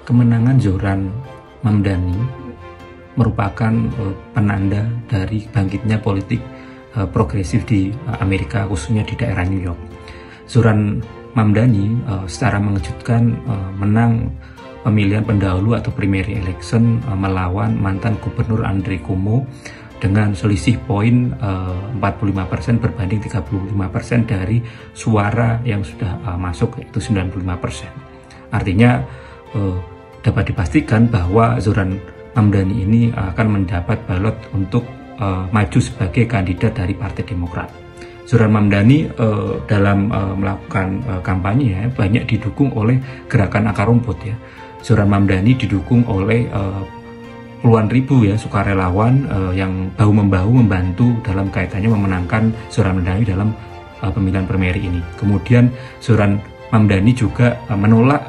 kemenangan Zohran Mamdani merupakan penanda dari bangkitnya politik progresif di Amerika, khususnya di daerah New York. Zohran Mamdani secara mengejutkan menang pemilihan pendahulu atau primary election melawan mantan gubernur Andrew Cuomo dengan selisih poin 45% berbanding 35% dari suara yang sudah masuk, yaitu 95%. Artinya dapat dipastikan bahwa Zohran Mamdani ini akan mendapat balot untuk maju sebagai kandidat dari Partai Demokrat. Zohran Mamdani dalam melakukan kampanye banyak didukung oleh gerakan akar rumput ya. Zohran Mamdani didukung oleh puluhan ribu ya sukarelawan yang bahu-membahu membantu dalam kaitannya memenangkan Zohran Mamdani dalam pemilihan primary ini. Kemudian Zohran Mamdani juga menolak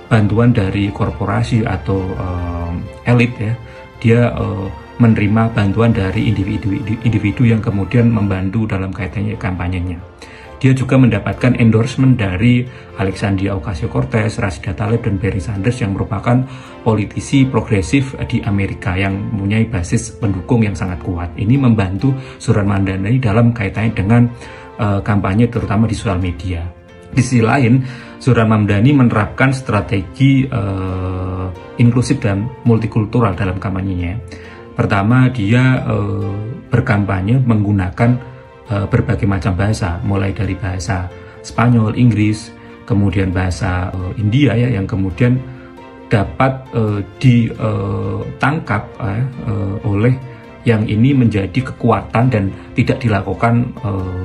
bantuan dari korporasi atau elit ya. Dia menerima bantuan dari individu yang kemudian membantu dalam kaitannya kampanyenya. Dia juga mendapatkan endorsement dari Alexandria Ocasio-Cortez, Rashida Tlaib, dan Bernie Sanders yang merupakan politisi progresif di Amerika yang mempunyai basis pendukung yang sangat kuat. Ini membantu Zohran Mamdani dalam kaitannya dengan kampanye terutama di sosial media. Di sisi lain, Zohran Mamdani menerapkan strategi inklusif dan multikultural dalam kampanyenya. Pertama, dia berkampanye menggunakan berbagai macam bahasa, mulai dari bahasa Spanyol, Inggris, kemudian bahasa India ya, yang kemudian dapat ditangkap oleh yang ini menjadi kekuatan dan tidak dilakukan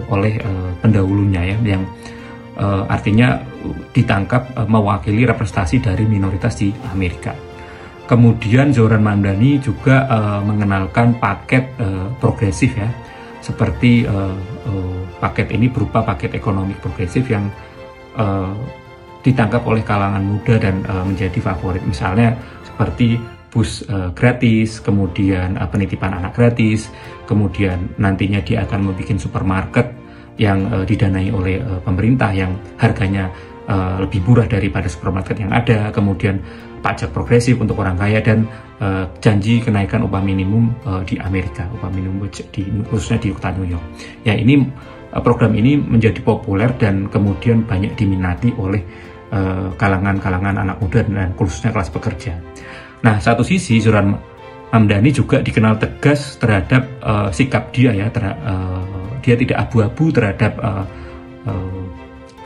oleh pendahulunya ya, yang artinya ditangkap mewakili representasi dari minoritas di Amerika. Kemudian Zohran Mamdani juga mengenalkan paket progresif ya, seperti paket ini berupa paket ekonomi progresif yang ditangkap oleh kalangan muda dan menjadi favorit. Misalnya seperti bus gratis, kemudian penitipan anak gratis, kemudian nantinya dia akan membuat supermarket yang didanai oleh pemerintah yang harganya lebih murah daripada supermarket yang ada, kemudian pajak progresif untuk orang kaya, dan janji kenaikan upah minimum di Amerika, upah minimum khususnya di kota New York. Ya, ini program ini menjadi populer dan kemudian banyak diminati oleh kalangan-kalangan anak muda dan khususnya kelas pekerja. Nah, satu sisi Zohran Mamdani juga dikenal tegas terhadap sikap dia ya, dia tidak abu-abu terhadap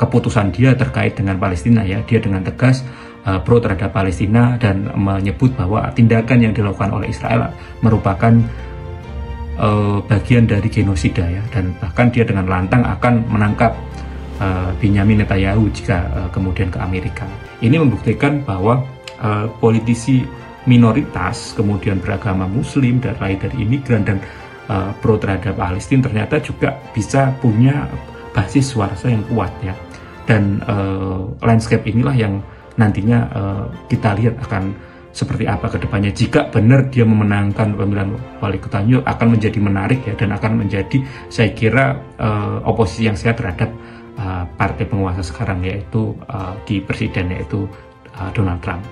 keputusan dia terkait dengan Palestina ya. Dia dengan tegas pro terhadap Palestina dan menyebut bahwa tindakan yang dilakukan oleh Israel merupakan bagian dari genosida ya, dan bahkan dia dengan lantang akan menangkap Benyamin Netanyahu jika kemudian ke Amerika. Ini membuktikan bahwa politisi minoritas kemudian beragama Muslim dan lain dari imigran dan pro terhadap Palestina ternyata juga bisa punya basis suara yang kuat ya. Dan landscape inilah yang nantinya kita lihat akan seperti apa ke depannya. Jika benar dia memenangkan pemilihan wali kota New York, akan menjadi menarik ya, dan akan menjadi, saya kira, oposisi yang sehat terhadap partai penguasa sekarang, yaitu di presiden, yaitu Donald Trump.